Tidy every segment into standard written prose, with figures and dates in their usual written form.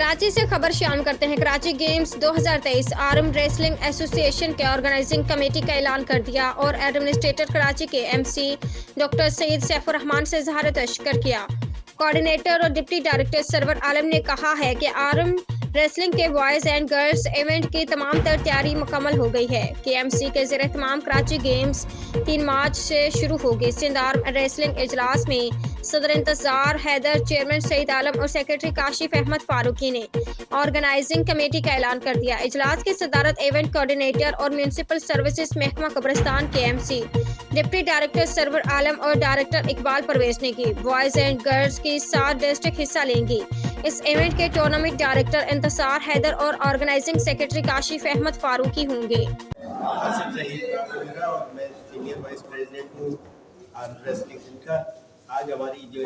कराची से खबर शामिल करते हैं। Karachi games 2023 arm wrestling association के ऑर्गेनाइजिंग कमेटी का ऐलान कर दिया और एडमिनिस्ट्रेटर कराची के एमसी डॉक्टर सईद सैफुर रहमान से इजहार तशक्कुर किया। कोऑर्डिनेटर और डिप्टी डायरेक्टर सरवर आलम ने कहा है कि आर्म रेसलिंग के बॉयज़ एंड गर्ल्स इवेंट की तमाम तर तैयारी मुकम्मल हो गई है। KMC के ज़ेर तमाम कराची गेम्स 3 मार्च से शुरू होगी। सिंध आर्म रेसलिंग इजलास में सदर इंतजार हैदर, चेयरमैन सईद आलम और सेक्रेटरी काशिफ अहमद फारूकी ने ऑर्गेनाइजिंग कमेटी का ऐलान कर दिया। इजलास की सदारत इवेंट कोऑर्डिनेटर और म्यूनसिपल सर्विसेज महकमा कब्रिस्तान KMC डिप्टी डायरेक्टर सरवर आलम और डायरेक्टर इकबाल परवेज ने की। बॉयज़ एंड गर्ल्स की 7 डिस्ट्रिक्ट हिस्सा लेंगी। इस इवेंट के टूर्नामेंट डायरेक्टर इंतसार हैदर और ऑर्गेनाइजिंग सेक्रेटरी काशिफ अहमद फारूकी होंगे। आज हमारी जो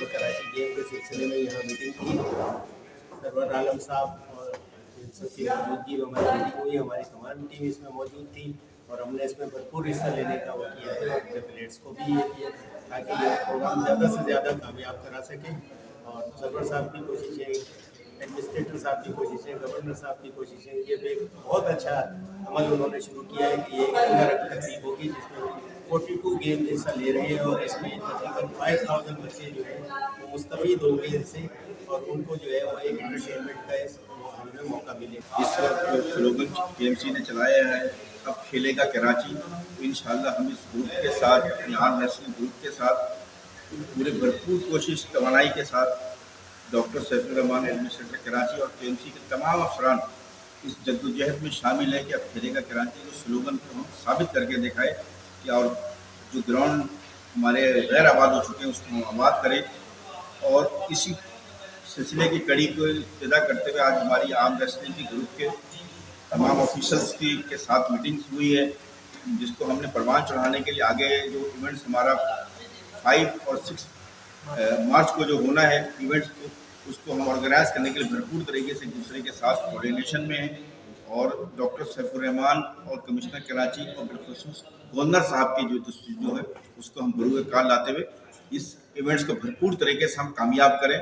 कराची गेम के सिलसिले में यहाँ मीटिंग की, सरवर आलम साहब और सबकी मौजूदगी में हमारी मीटिंग हुई। हमारी तमाम टीम इसमें मौजूद थी और हमने इसमें भरपूर हिस्सा लेने का वो किया है और अपने प्लेयर्स को भी ये किया ताकि ये प्रोग्राम ज़्यादा से ज़्यादा कामयाब करा सकें। और सरवर साहब की कोशिशें, एडमिनिस्ट्रेटर साहब की कोशिशें, गवर्नर साहब की कोशिशें, ये भी बहुत अच्छा अमल उन्होंने शुरू किया है कि ये तकरीब होगी जिसमें 42 गेम हिस्सा ले रहे हैं और इसमें तकरीबन 5000 बच्चे जो हैं वो मुस्तफ़ीद होंगे इससे और उनको जो है वो एक एंटरटेनमेंट का हमें मौका मिले। इस वक्त स्लोगन KMC ने चलाया है, अब खेलेगा कराची। तो इंशाल्लाह हम इस ग्रुप के साथ, आर्म रेसलिंग ग्रुप के साथ पूरे भरपूर कोशिश तवानाई के साथ डॉक्टर सैफुर रहमान एडमिनिस्ट्रेटर कराची और KMC के तमाम अफरान इस जद्दोजहद में शामिल है कि अब खेलेगा कराची। जो स्लोगन को हम साबित करके दिखाए कि और जो ग्राउंड हमारे गैर आबाद हो चुके हैं उसको हम आबाद करें। और इसी सिलसिले की कड़ी को पैदा करते हुए आज हमारी आर्म रेसलिंग की ग्रुप के तमाम ऑफिसर्स के साथ मीटिंग्स हुई है, जिसको हमने परवान चढ़ाने के लिए आगे जो इवेंट्स हमारा 5 और 6 मार्च को जो होना है इवेंट्स को, उसको हम ऑर्गेनाइज करने के लिए भरपूर तरीके से एक दूसरे के साथ कोऑर्डिनेशन में हैं। और डॉक्टर सैफुर रहमान और कमिश्नर कराची और बिलखुसूस गवर्नर साहब की जो है उसको हम बरूए कार लाते हुए इस इवेंट्स को भरपूर तरीके से हम कामयाब करें।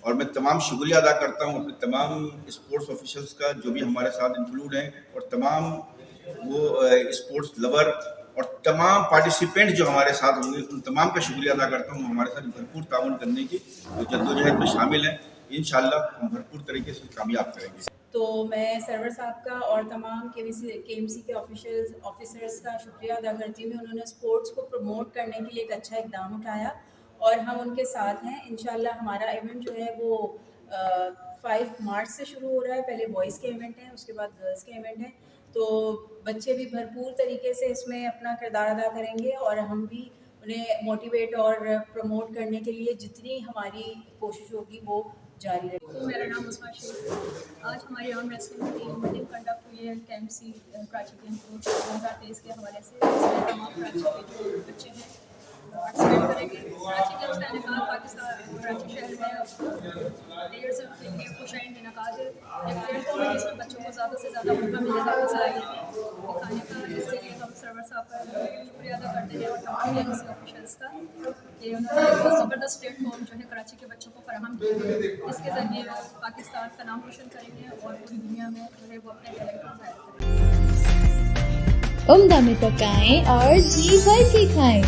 और मैं तमाम शुक्रिया अदा करता हूँ अपने तमाम स्पोर्ट्स ऑफिशियल्स का जो भी हमारे साथ इंक्लूड हैं और तमाम वो स्पोर्ट्स लवर और तमाम पार्टिसिपेंट जो हमारे साथ होंगे उन तमाम का शुक्रिया अदा करता हूँ हमारे साथ भरपूर ताउन करने की जो जद्दोजहद में शामिल हैं। इंशाल्लाह हम भरपूर तरीके से कामयाब करेंगे। तो मैं सरवर साहब का और तमाम KMC के ऑफिसर्स का शुक्रिया अदा करती हूँ। उन्होंने स्पोर्ट्स को प्रमोट करने के लिए एक अच्छा इक़दाम उठाया और हम उनके साथ हैं। इंशाल्लाह हमारा इवेंट जो है वो 5 मार्च से शुरू हो रहा है। पहले बॉयज़ के इवेंट हैं, उसके बाद गर्ल्स के इवेंट हैं। तो बच्चे भी भरपूर तरीके से इसमें अपना किरदार अदा करेंगे और हम भी उन्हें मोटिवेट और प्रमोट करने के लिए जितनी हमारी कोशिश होगी वो जारी रहेगी। तो मेरा नाम मुस्मा शेख। आज हमारी आर्म रेसलिंग की मीटिंग कंडक्ट हुई है KMC कराची गेम 2023 के हवाले से। इसमें तमाम कराची के जो बच्चे हैं पार्टिसिपेट करेंगे। कराची गेम्स का इनेकाद पाकिस्तान कराची शहर में देर से गेम को शाइन इनेकाद है। एक प्लेटफॉर्म है जिसमें बच्चों को ज़्यादा से ज़्यादा मौका मिलेगा सलाहियत दिखाने का। इसके लिए हम सरवर साहब का शुक्रिया अदा करते हैं और तमाम KMC ऑफिशल्स का कि उन्होंने एक बहुत ज़बरदस्त प्लेटफॉर्म जो है कराची के बच्चों को फराहम किया है। इसके ज़रिए वो पाकिस्तान का नाम रोशन करेंगे और पूरी दुनिया में जो है वो अपने टैलेंट को ज़ाहिर करेंगे। उम्दा में पकाएं और जी भर के खाएं।